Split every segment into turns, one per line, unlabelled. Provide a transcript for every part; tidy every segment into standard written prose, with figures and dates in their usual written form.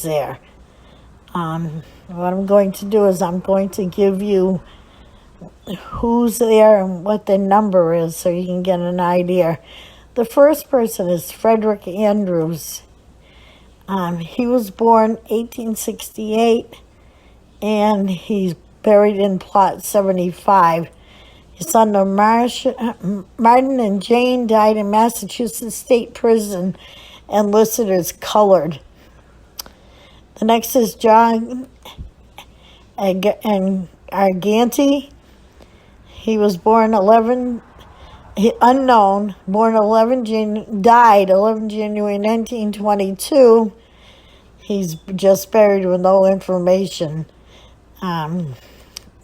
names there. What I'm going to do is I'm going to give you who's there and what the number is so you can get an idea. The first person is Frederick Andrews. He was born 1868, and he's buried in plot 75. His son Martin and Jane died in Massachusetts State Prison and listed as colored. The next is John and Arganti. He was born unknown, died 11 January 1922. He's just buried with no information.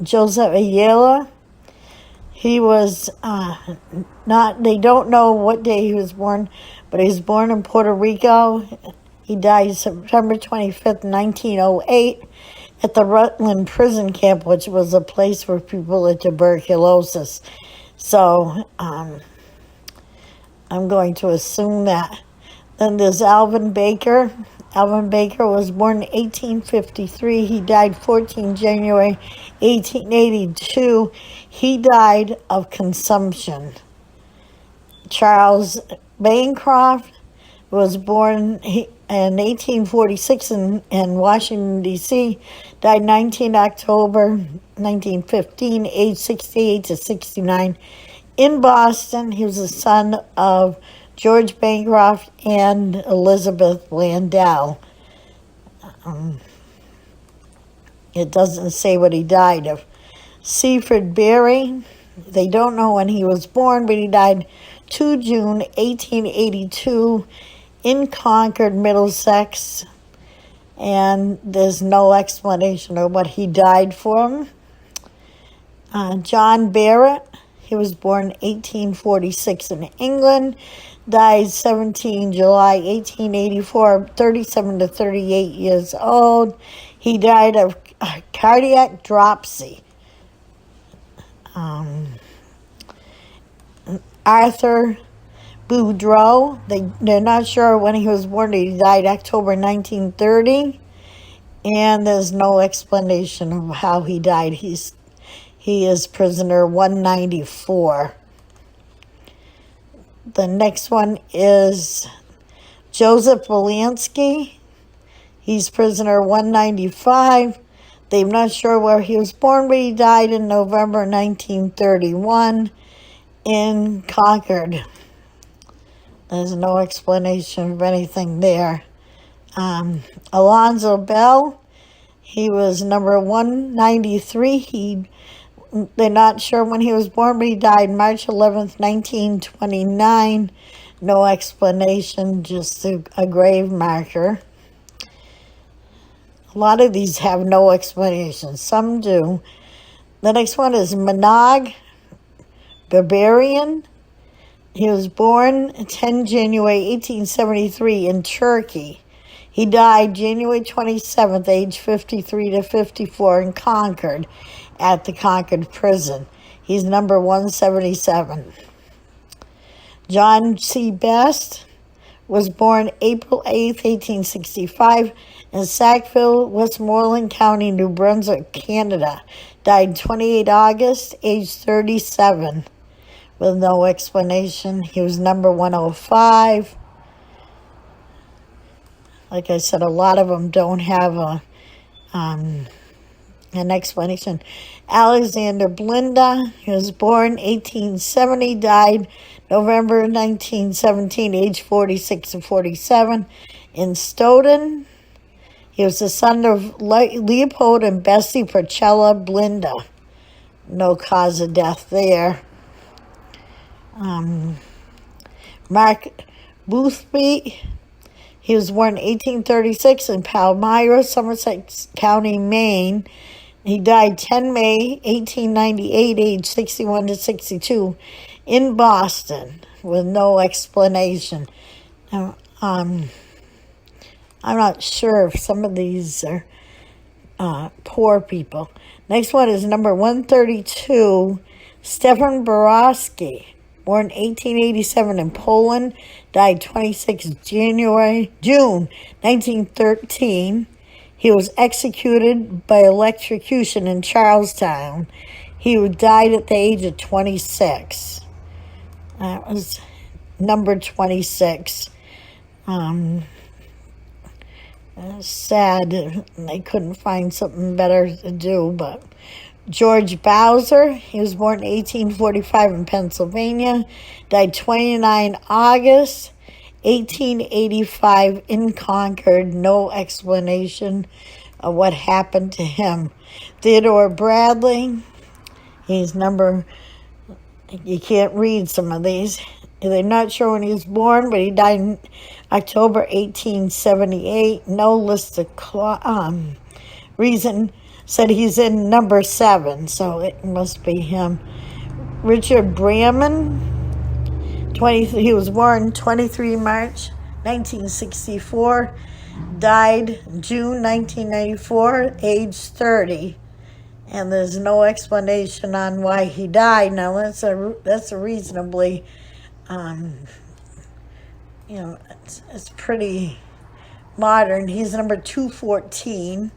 Joseph Ayala, he was they don't know what day he was born, but he was born in Puerto Rico. He died September 25th, 1908, at the Rutland Prison Camp, which was a place for people with tuberculosis. So I'm going to assume that. Then there's Alvin Baker. Alvin Baker was born in 1853. He died 14 January 1882. He died of consumption. Charles Bancroft was born in 1846 in Washington, D.C., died 19 October 1915, age 68 to 69. In Boston, he was the son of George Bancroft and Elizabeth Landau. It doesn't say what he died of. Seaford Berry, they don't know when he was born, but he died 2 June 1882 in Concord, Middlesex. And there's no explanation of what he died from. John Barrett, he was born 1846 in England, died 17 July 1884, 37 to 38 years old. He died of cardiac dropsy. Arthur Boudreau, they're not sure when he was born. He died October 1930, and there's no explanation of how he died. He is prisoner 194. The next one is Joseph Belansky. He's prisoner 195. They're not sure where he was born, but he died in November 1931 in Concord. There's no explanation of anything there. Alonzo Bell, he was number 193. They're not sure when he was born, but he died March 11th, 1929. No explanation, just a grave marker. A lot of these have no explanation. Some do. The next one is Manague Barbarian. He was born 10 January 1873 in Turkey. He died January 27th, age 53 to 54 in Concord, at the Concord prison. He's number 177. John C. Best was born April 8th, 1865 in Sackville, Westmoreland County, New Brunswick, Canada. Died 28 August, age 37, with no explanation. He was number 105. Like I said, a lot of them don't have an explanation. Alexander Blinda, he was born 1870, died November 1917, age 46 to 47, in Stoughton. He was the son of Leopold and Bessie Porcella Blinda. No cause of death there. Mark Boothby, he was born 1836 in Palmyra, Somerset County, Maine. He died 10 May 1898, age 61 to 62, in Boston, with no explanation. Now, I'm not sure if some of these are poor people. Next one is number 132, Stefan Borowski. born 1887 in Poland, died 26 June 1913. He was executed by electrocution in Charlestown. He died at the age of 26. That was number 26. Sad they couldn't find something better to do, but George Bowser, he was born in 1845 in Pennsylvania, died 29 August 1885 in Concord. No explanation of what happened to him. Theodore Bradley, he's you can't read some of these. They're not sure when he was born, but he died in October 1878. No list of reason. Said he's in number 7, so it must be him. Richard Bremen, he was born 23 March 1964, died June 1994, age 30. And there's no explanation on why he died. Now that's a reasonably, it's pretty modern. He's number 214.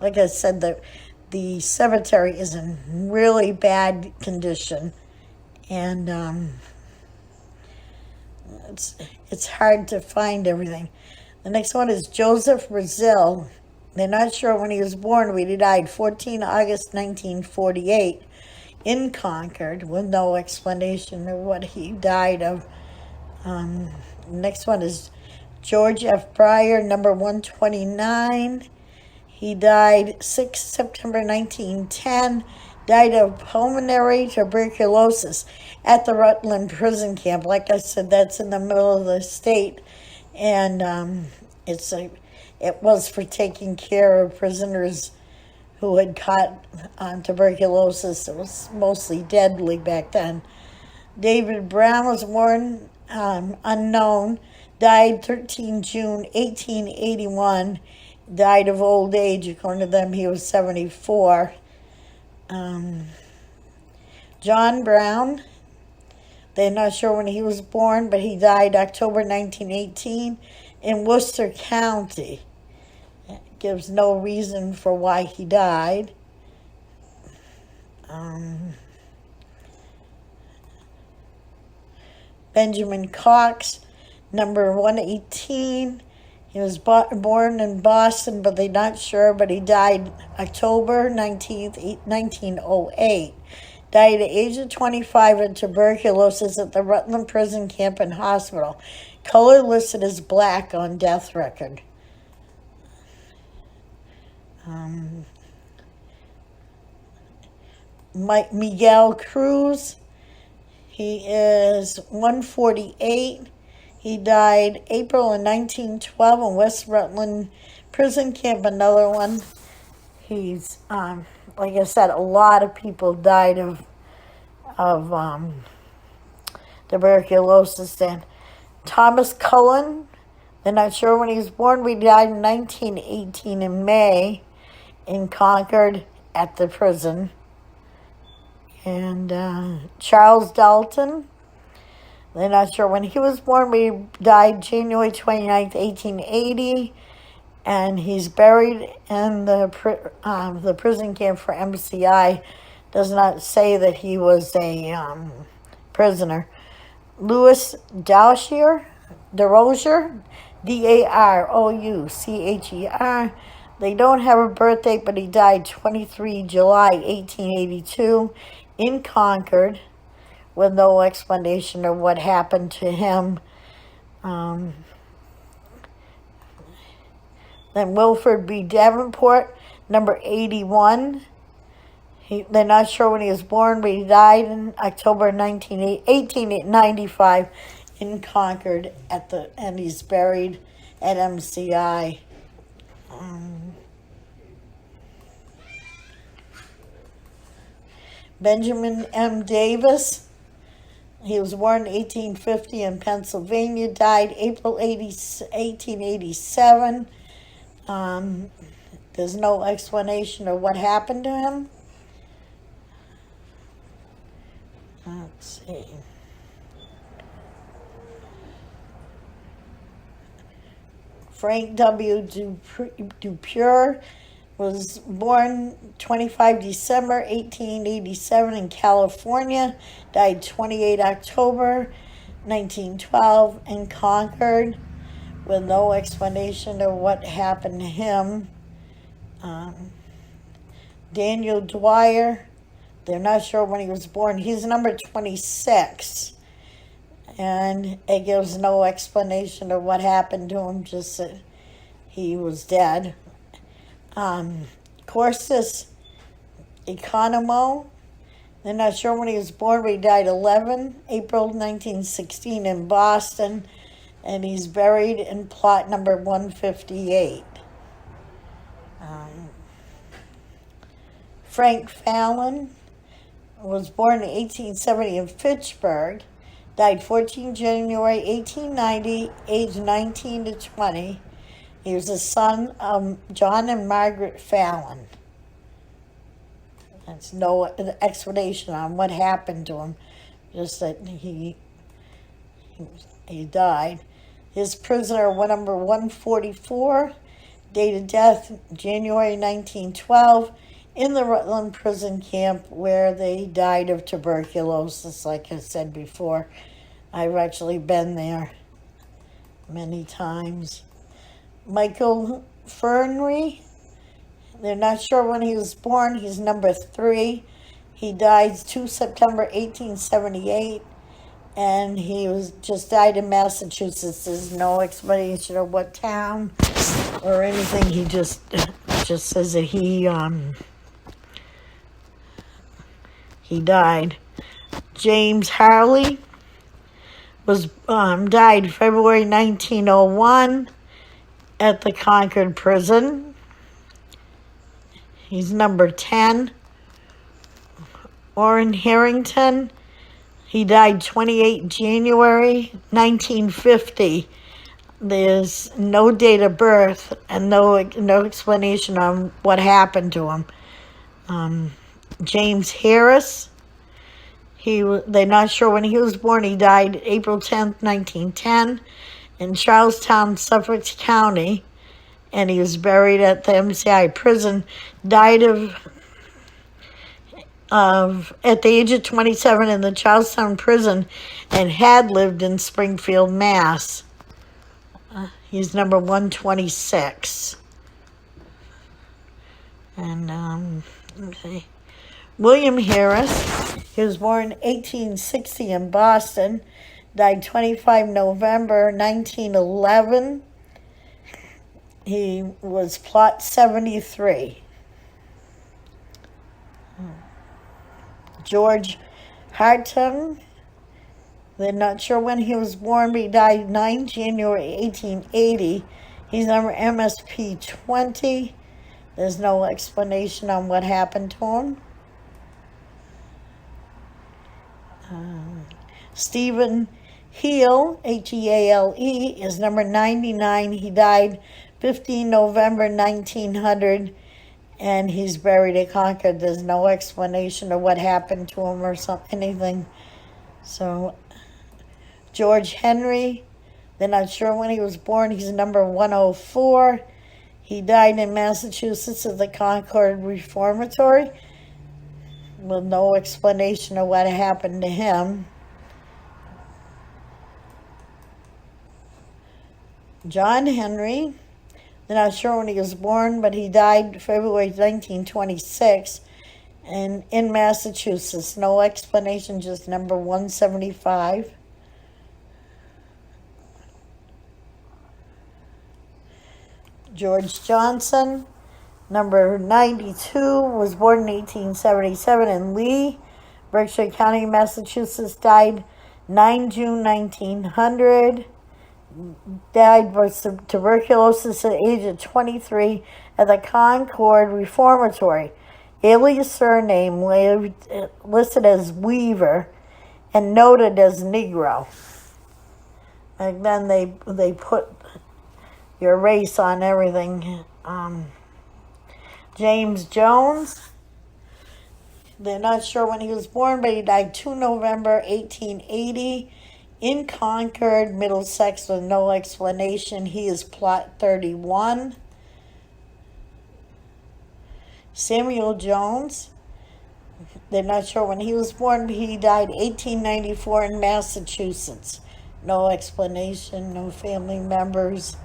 Like I said, the cemetery is in really bad condition, and it's hard to find everything. The next one is Joseph Brazil. They're not sure when he was born, but he died 14 August 1948 in Concord with no explanation of what he died of. Next one is George F. Breyer, number 129. He died 6 September 1910, died of pulmonary tuberculosis at the Rutland prison camp. Like I said, that's in the middle of the state, and it was for taking care of prisoners who had caught tuberculosis. It was mostly deadly back then. David Brown was born unknown, died 13 June 1881, died of old age. According to them, he was 74. John Brown, they're not sure when he was born, but he died October 1918 in Worcester County. It gives no reason for why he died. Benjamin Cox, number 118. He was born in Boston, but they're not sure, but he died October 19th, 1908. Died at the age of 25 of tuberculosis at the Rutland Prison Camp and Hospital. Color listed as black on death record. Miguel Cruz, he is 148. He died April of 1912 in West Rutland Prison Camp, another one. He's, like I said, a lot of people died of tuberculosis then. Thomas Cullen, they're not sure when he was born, but he died in 1918 in May in Concord at the prison. And Charles Dalton, they're not sure when he was born, but he died January 29th, 1880. And he's buried in the prison camp for MCI. Does not say that he was a prisoner. Louis DeRocher, DAROUCHER. They don't have a birth date, but he died 23 July 1882 in Concord with no explanation of what happened to him. Then Wilford B. Davenport, number 81. They're not sure when he was born, but he died in October 1895 in Concord and he's buried at MCI. Benjamin M. Davis, he was born in 1850 in Pennsylvania, died April 1887. There's no explanation of what happened to him. Let's see. Frank W. Dupuer was born 25 December 1887 in California, died 28 October 1912 in Concord, with no explanation of what happened to him. Daniel Dwyer, they're not sure when he was born. He's number 26. And it gives no explanation of what happened to him, just that he was dead. Corsus Economo, they're not sure when he was born, but he died April 1916 in Boston, and he's buried in plot number 158. Frank Fallon was born in 1870 in Fitchburg, died 14 January 1890, age 19 to 20. He was the son of John and Margaret Fallon. There's no explanation on what happened to him, just that he died. His prisoner, number 144, date of death January 1912, in the Rutland prison camp where they died of tuberculosis, like I said before. I've actually been there many times. Michael Fernry, they're not sure when he was born. He's number 3. He died 2 September 1878, and he just died in Massachusetts. There's no explanation of what town or anything. He just says that he died. James Harley was died February 1901 at the Concord prison. He's number 10. Orrin Harrington, he died 28 January 1950. There's no date of birth and no explanation on what happened to him. James Harris, they're not sure when he was born. He died April 10th, 1910 in Charlestown, Suffolk County, and he was buried at the MCI prison. Died at the age of 27 in the Charlestown prison, and had lived in Springfield, Mass. He's number 126. And okay. William Harris, he was born 1860 in Boston, died 25 November 1911. He was plot 73. George Hartung, they're not sure when he was born, but he died 9 January 1880. He's number MSP 20. There's no explanation on what happened to him. Stephen Heal, Heale, is number 99. He died 15 November 1900, and he's buried at Concord. There's no explanation of what happened to him or anything. So, George Henry, they're not sure when he was born. He's number 104. He died in Massachusetts at the Concord Reformatory, with no explanation of what happened to him. John Henry, they're not sure when he was born, but he died February 1926 and in Massachusetts. No explanation, just number 175. George Johnson, number 92, was born in 1877 in Lee, Berkshire County, Massachusetts. Died 9 June 1900. Died of tuberculosis at the age of 23 at the Concord Reformatory. Alias surname listed as Weaver and noted as Negro. And then they put your race on everything. James Jones, They're not sure when he was born, but he died 2 November 1880 in Concord, Middlesex, with no explanation. He is plot 31. Samuel Jones. They're not sure when he was born, but he died 1894 in Massachusetts. No explanation, no family members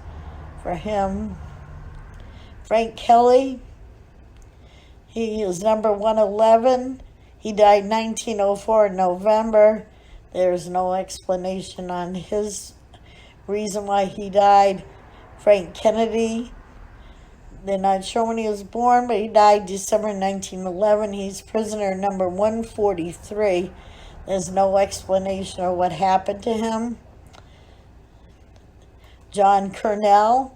for him. Frank Kelly. He is number 111. He died 1904 in November. There's no explanation on his reason why he died. Frank Kennedy. They're not sure when he was born, but he died December 1911. He's prisoner number 143. There's no explanation of what happened to him. John Cornell.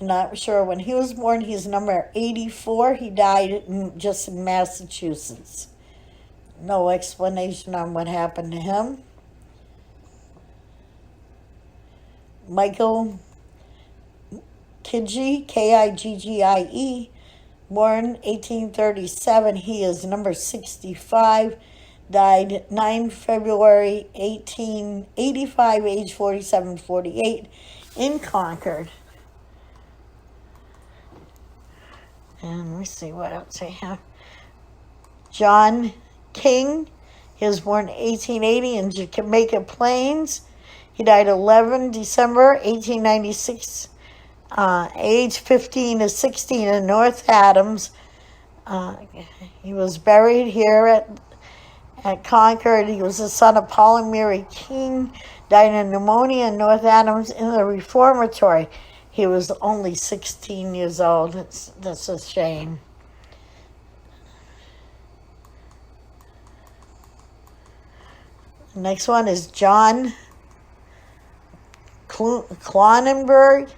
Not sure when he was born. He's number 84. He died just in Massachusetts. No explanation on what happened to him. Michael Kiggie, Kiggie, born 1837. He is number 65. Died 9 February 1885, age 47-48, in Concord. And let's see what else I have. John King. He was born 1880 in Jamaica Plains. He died 11 December 1896, age 15 to 16 in North Adams. He was buried here at Concord. He was the son of Paul and Mary King. Died of pneumonia in North Adams in the reformatory. He was only 16 years old. That's a shame. The next one is John Clonenberg.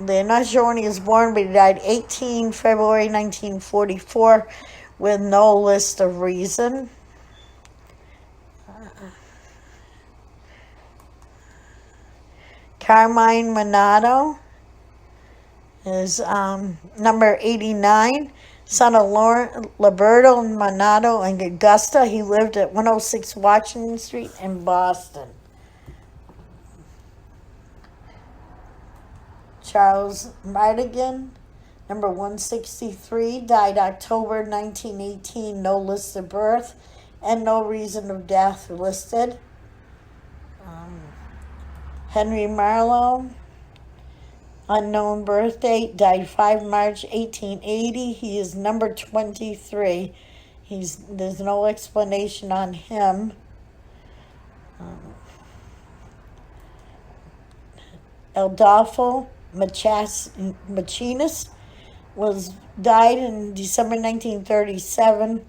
They're not sure when he was born, but he died 18 February 1944 with no list of reason. Carmine Minato is number 89, son of Roberto Minato and Augusta. He lived at 106 Washington Street in Boston. Charles Mardigan, number 163, died October 1918, no list of birth and no reason of death listed. Henry Marlowe, unknown birth date, died 5 March 1880. He is number 23. There's no explanation on him. Adolfo Machinas died in December 1937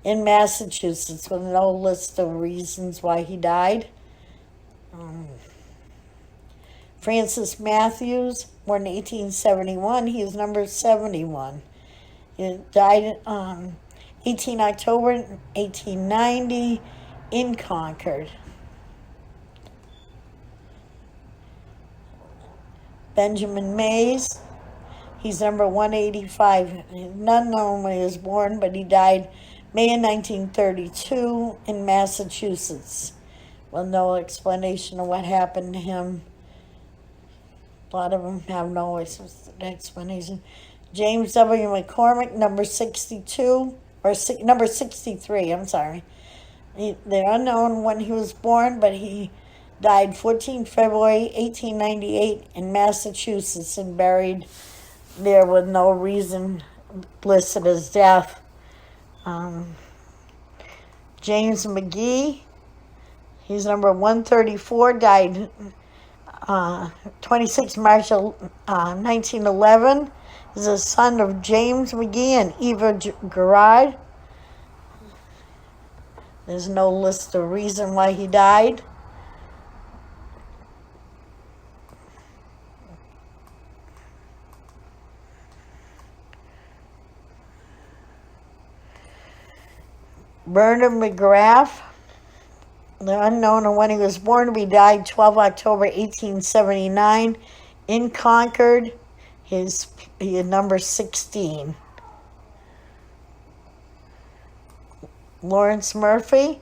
in Massachusetts with no list of reasons why he died. Francis Matthews, born in 1871. He is number 71. He died on 18 October 1890 in Concord. Benjamin Mays, he's number 185. None known when he was born, but he died May of 1932 in Massachusetts with no explanation of what happened to him. A lot of them have no explanation. James W. McCormick, number 62, or number 63, I'm sorry. They're unknown when he was born, but he died 14 February 1898 in Massachusetts and buried there with no reason listed as death. James McGee, he's number 134, died 26 March 1911. He's the son of James McGee and Eva Gerard. There's no list of reason why he died. Bernard McGrath, the unknown of when he was born, he died 12 October 1879 in Concord. He is number 16. Lawrence Murphy.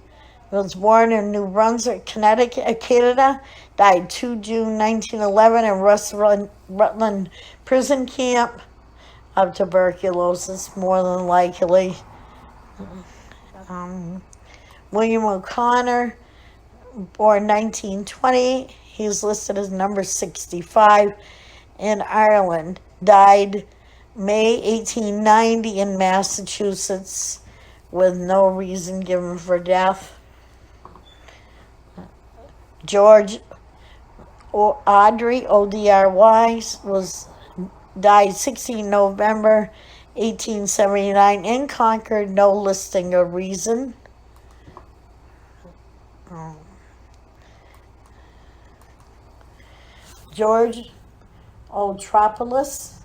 He was born in New Brunswick, Connecticut, Canada. Died 2 June 1911 in Rutland prison camp of tuberculosis, more than likely. William O'Connor, born 1920. He's listed as number 65 in Ireland. Died May 1890 in Massachusetts with no reason given for death. George Audrey, O-D-R-Y, died 16 November 1879 in Concord, no listing of reason. George Otropoulos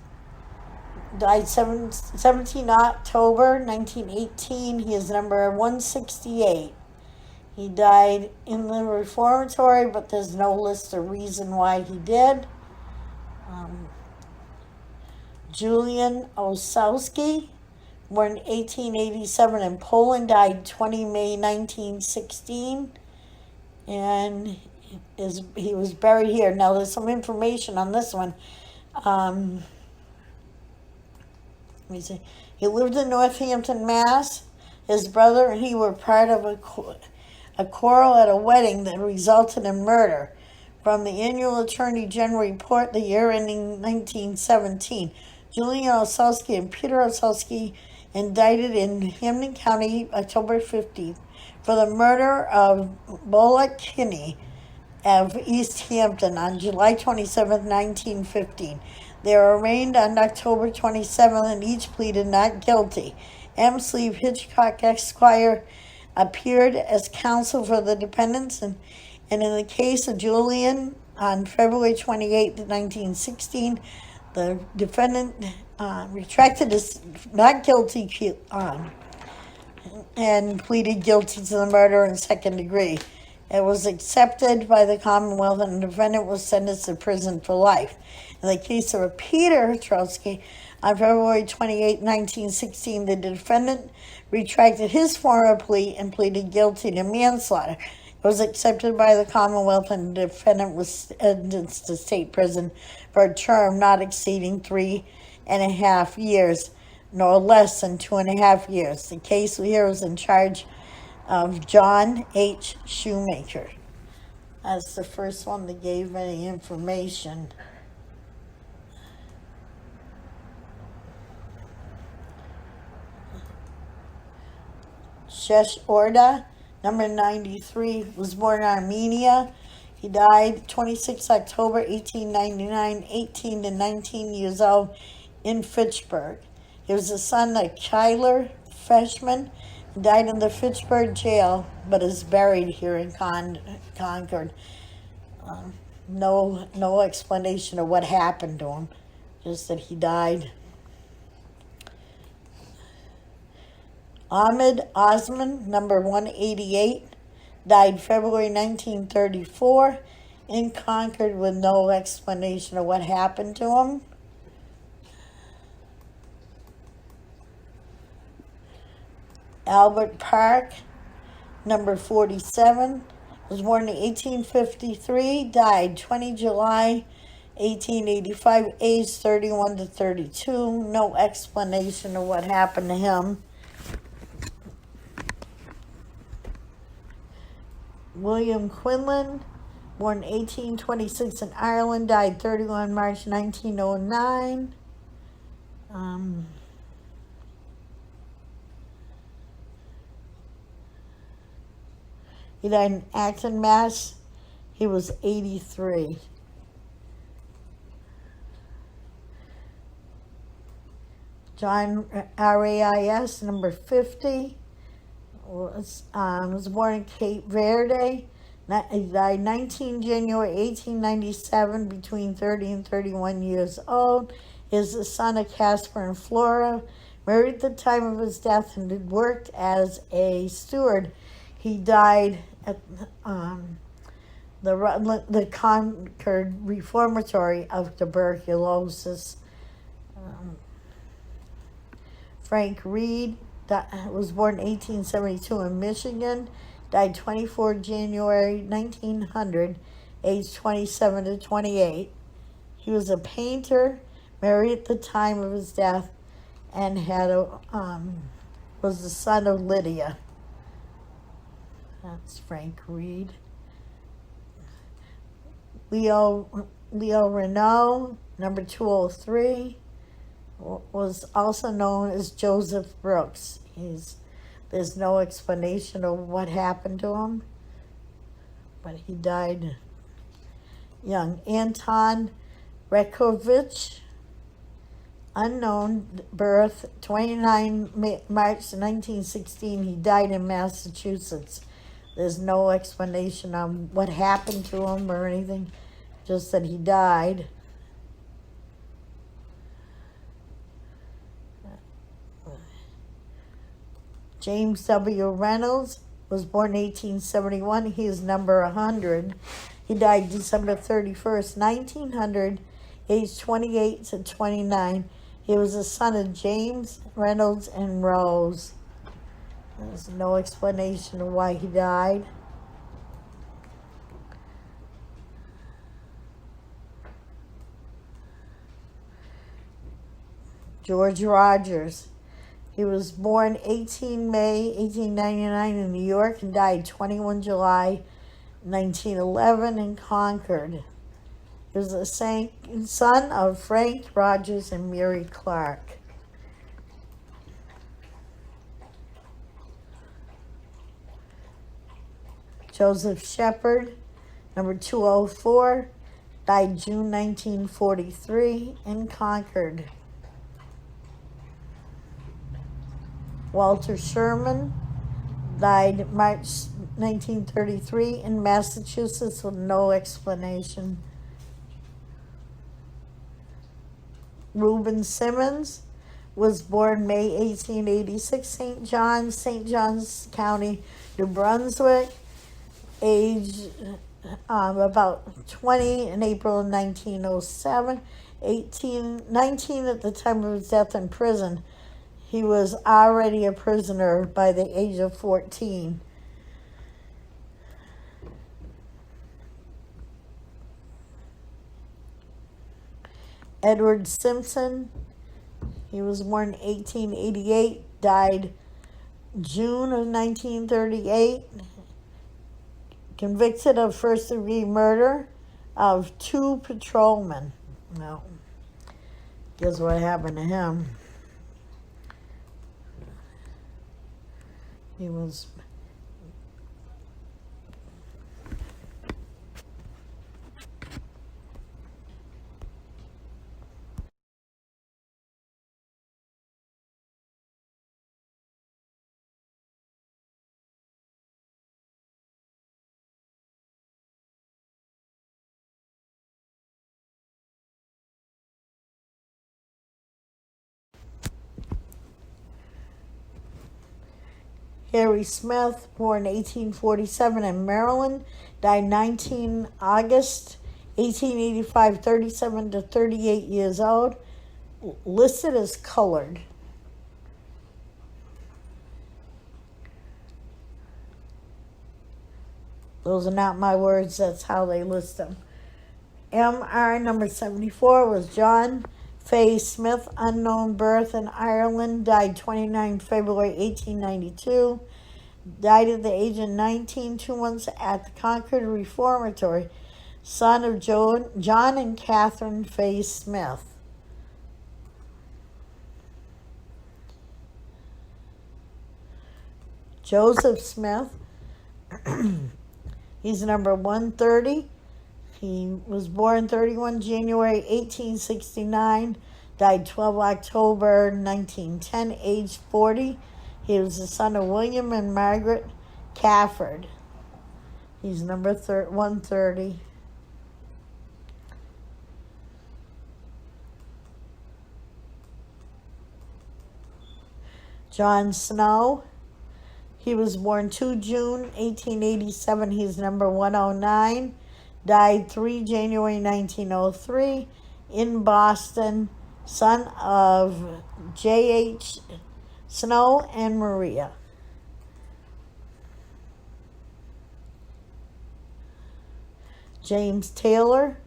died 17 October 1918. He is number 168. He died in the reformatory, but there's no list of reason why he did. Julian Osowski, born 1887 in Poland, died 20 May 1916, and he was buried here. Now, there's some information on this one. Let me see. He lived in Northampton, Mass. His brother and he were part of a quarrel at a wedding that resulted in murder. From the annual Attorney General report, the year ending 1917, Julian Osowski and Peter Osowski indicted in Hampden County October 15th for the murder of Bullock Kinney of East Hampton on July 27, 1915. They were arraigned on October 27th and each pleaded not guilty. M. Sleeve Hitchcock, Esquire, appeared as counsel for the defendants, and in the case of Julian, on February 28, 1916, the defendant retracted his not guilty and pleaded guilty to the murder in second degree. It was accepted by the Commonwealth, and the defendant was sentenced to prison for life. In the case of Peter Trotsky, on February 28, 1916, the defendant retracted his former plea and pleaded guilty to manslaughter. It was accepted by the Commonwealth, and the defendant was sentenced to state prison for a term not exceeding 3.5 years, nor less than 2.5 years. The case here was in charge of John H. Shoemaker. That's the first one that gave any information. Shesh Orda, number 93, was born in Armenia. He died 26 October 1899, 18 to 19 years old in Fitchburg. He was the son of Kyler Feshman, and died in the Fitchburg jail, but is buried here in Concord. No explanation of what happened to him, just that he died. Ahmed Osman, number 188, died February 1934 in Concord with no explanation of what happened to him. Albert Park, number 47, was born in 1853, died 20 July 1885, age 31 to 32. No explanation of what happened to him. William Quinlan, born 1826 in Ireland, died 31 March 1909. He died in Acton, Mass. He was 83. John Rais, number 50. Was born in Cape Verde. He died 19 January 1897, between 30 and 31 years old. Is the son of Casper and Flora. Married at the time of his death and had worked as a steward. He died at the Concord Reformatory of tuberculosis. Frank Reed, was born 1872 in Michigan, died 24 January 1900, age 27 to 28. He was a painter, married at the time of his death, and was the son of Lydia. That's Frank Reed. Leo Renault, number 203, was also known as Joseph Brooks. There's no explanation of what happened to him, but he died young. Anton Rekovich, unknown birth, 29 March 1916. He died in Massachusetts. There's no explanation on what happened to him or anything, just that he died. James W. Reynolds was born 1871. He is number 100. He died December 31st, 1900, age 28 to 29. He was the son of James Reynolds and Rose. There's no explanation of why he died. George Rogers. He was born 18 May 1899 in New York and died 21 July 1911 in Concord. He was the son of Frank Rogers and Mary Clark. Joseph Shepard, number 204, died June 1943 in Concord. Walter Sherman died March 1933 in Massachusetts with no explanation. Reuben Simmons was born May 1886, St. John's County, New Brunswick, age about 20 in April of 1907, 19 at the time of his death in prison. He was already a prisoner by the age of 14. Edward Simpson, he was born 1888, died June of 1938, convicted of first-degree murder of 2 patrolmen. Well, guess what happened to him? He was Harry Smith, born 1847 in Maryland, died 19 August 1885, 37 to 38 years old, listed as colored. Those are not my words, that's how they list them. MR number 74 was John Fay Smith, unknown birth in Ireland, died 29 February 1892, died at the age of 19, 2 months at the Concord Reformatory, son of John and Catherine Fay Smith. Joseph Smith, he's number 130. He was born 31 January 1869, died 12 October 1910, age 40. He was the son of William and Margaret Cafford. He's number 130. John Snow, he was born 2 June 1887. He's number 109. Died 3 January 1903 in Boston, son of J.H. Snow and Maria. James Taylor.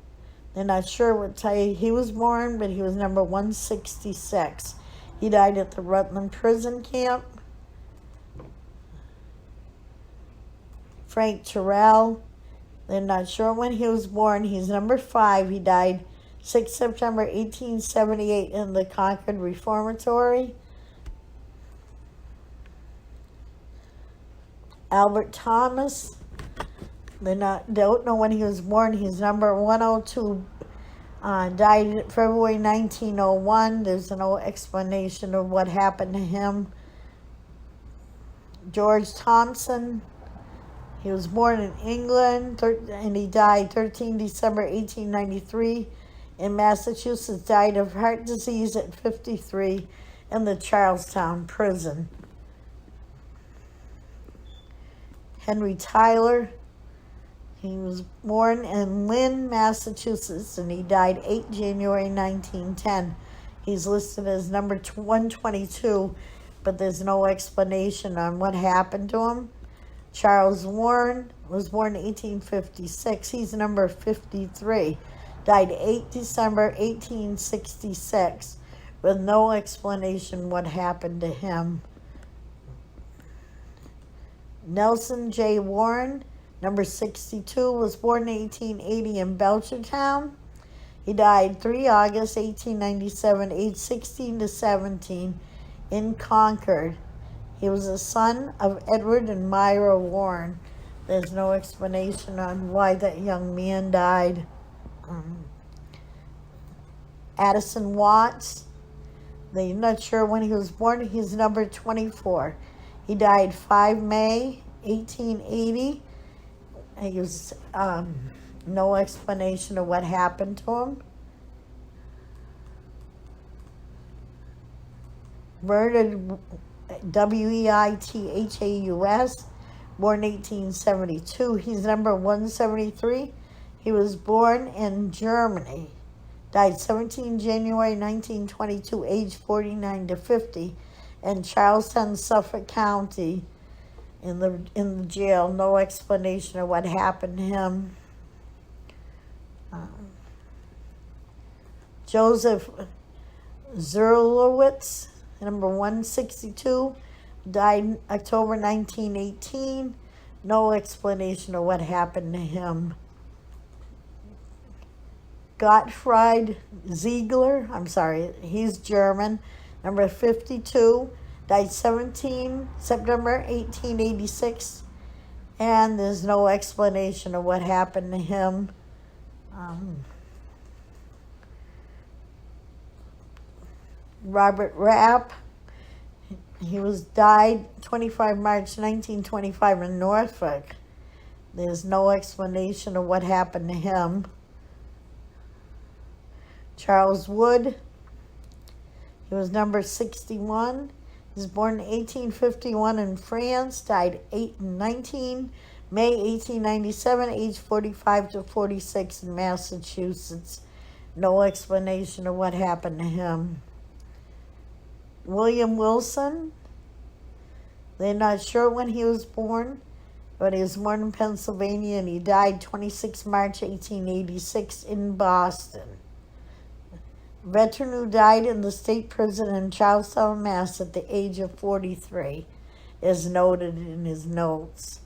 They're not sure what day he was born, but he was number 166. He died at the Rutland prison camp. Frank Terrell. They're not sure when he was born. He's number 5. He died 6 September 1878 in the Concord Reformatory. Albert Thomas. They don't know when he was born. He's number 102. Died February 1901. There's no explanation of what happened to him. George Thompson. He was born in England and he died 13 December 1893 in Massachusetts. Died of heart disease at 53 in the Charlestown prison. Henry Tyler. He was born in Lynn, Massachusetts, and he died 8 January 1910. He's listed as number 122, but there's no explanation on what happened to him. Charles Warren was born in 1856. He's number 53. Died 8 December 1866, with no explanation what happened to him. Nelson J. Warren, number 62, was born in 1880 in Belchertown. He died 3 August 1897, aged 16 to 17, in Concord. He was a son of Edward and Myra Warren. There's no explanation on why that young man died. Addison Watts, they're not sure when he was born. He's number 24. He died 5 May 1880. He was no explanation of what happened to him. Murdered, Weithaus, born 1872. He's number 173. He was born in Germany. Died 17 January 1922, age 49 to 50, in Charlestown, Suffolk County, in the jail. No explanation of what happened to him. Joseph Zerlowitz, number 162, died October 1918. No explanation of what happened to him. Gottfried Ziegler, he's German, number 52, died 17 September 1886, and there's no explanation of what happened to him. Robert Rapp, he died 25 March 1925 in Norfolk. There's no explanation of what happened to him. Charles Wood, he was number 61. He was born in 1851 in France, died 19 May 1897, age 45 to 46 in Massachusetts. No explanation of what happened to him. William Wilson, they're not sure when he was born, but he was born in Pennsylvania and he died 26 March 1886 in Boston. Veteran who died in the state prison in Charlestown, Mass. At the age of 43, is noted in his notes.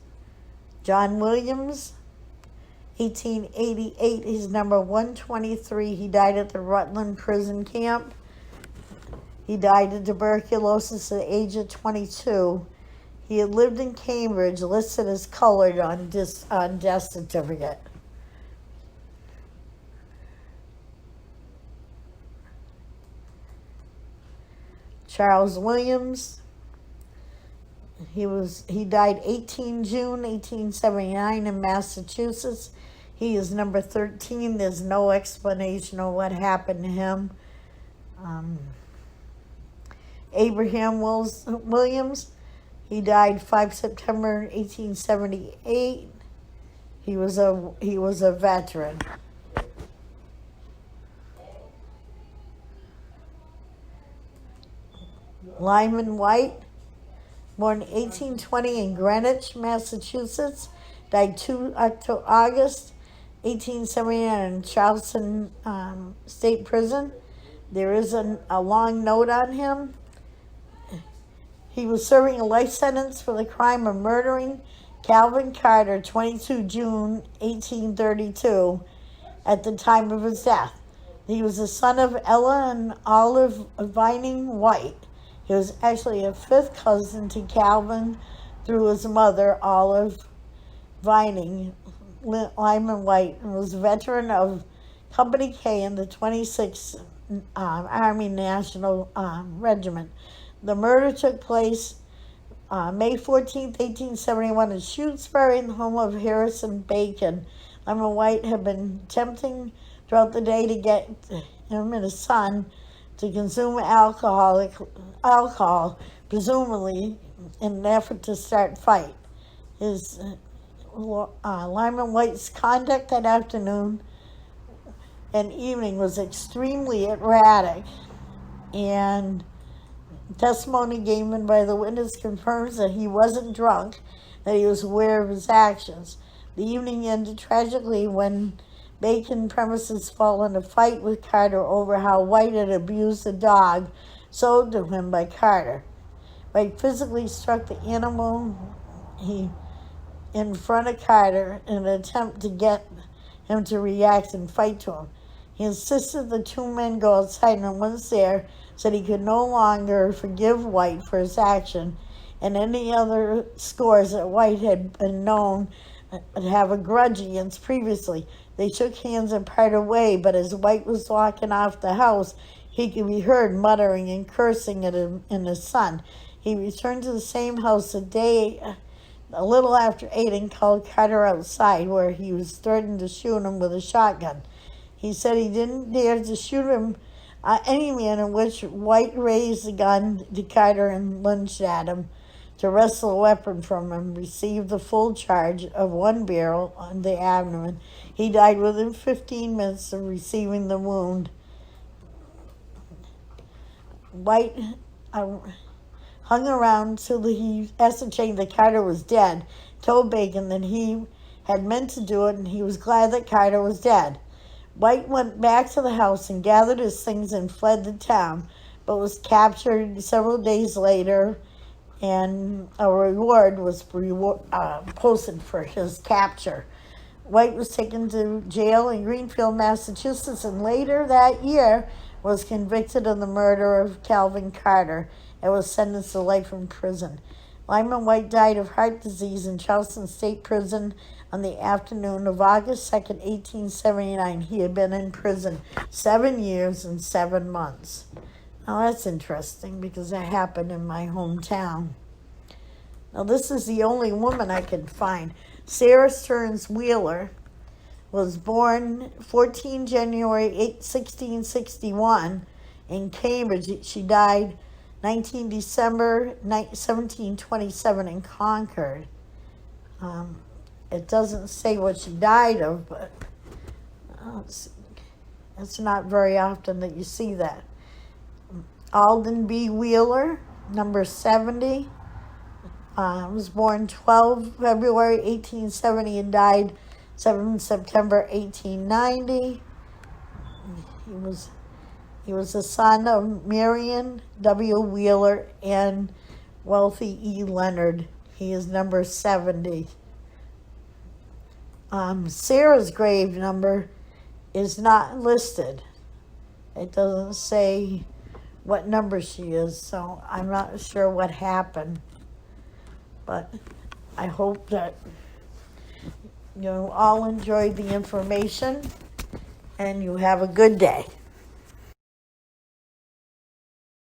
John Williams, 1888, he's number 123. He died at the Rutland prison camp. He died of tuberculosis at the age of 22. He had lived in Cambridge, listed as colored on death certificate. Charles Williams, he died 18 June 1879 in Massachusetts. He is number 13. There's no explanation of what happened to him. Abraham Williams, he died 5 September 1878. He was a veteran. Lyman White, born 1820 in Greenwich, Massachusetts, died 2 August 1879 in Charleston State Prison. There is a long note on him. He was serving a life sentence for the crime of murdering Calvin Carter, 22 June 1832, at the time of his death. He was the son of Ella and Olive Vining White. He was actually a fifth cousin to Calvin through his mother, Olive Vining Lyman White, and was a veteran of Company K in the 26th Army National Regiment. The murder took place May 14th, 1871 in Shrewsbury, in the home of Harrison Bacon. Lyman White had been tempting throughout the day to get him and his son to consume alcohol, presumably in an effort to start a fight. Lyman White's conduct that afternoon and evening was extremely erratic, and testimony given by the witness confirms that he wasn't drunk, that he was aware of his actions. The evening ended tragically when Bacon premises fell in a fight with Carter over how White had abused the dog sold to him by Carter. White physically struck the animal in front of Carter in an attempt to get him to react and fight to him. He insisted the two men go outside, and once there, said he could no longer forgive White for his action and any other scores that White had been known to have a grudge against previously. They shook hands and parted way, but as White was walking off the house, he could be heard muttering and cursing at him and his son. He returned to the same house a little after 8 and called Carter outside, where he was threatening to shoot him with a shotgun. He said he didn't dare to shoot him any man, in which White raised the gun to Carter and lunged at him to wrestle a weapon from him, received the full charge of one barrel on the abdomen. He died within 15 minutes of receiving the wound. White hung around till he ascertained that Carter was dead, told Bacon that he had meant to do it and he was glad that Carter was dead. White went back to the house and gathered his things and fled the town, but was captured several days later, and a reward was posted for his capture. White was taken to jail in Greenfield, Massachusetts, and later that year was convicted of the murder of Calvin Carter and was sentenced to life in prison. Lyman White died of heart disease in Charleston State Prison on the afternoon of August 2nd, 1879. He had been in prison 7 years and 7 months. Now that's interesting because that happened in my hometown. Now this is the only woman I could find. Sarah Stearns Wheeler was born 14 January 1661 in Cambridge. She died 19 December 1727 in Concord. It doesn't say what she died of, but it's not very often that you see that. Alden B. Wheeler, number 70, was born 12 February 1870 and died 7 September 1890. He was the son of Marion W. Wheeler and Wealthy E. Leonard. He is number 70. Sarah's grave number is not listed. It doesn't say what number she is, so I'm not sure what happened. But I hope that you all enjoyed the information and you have a good day.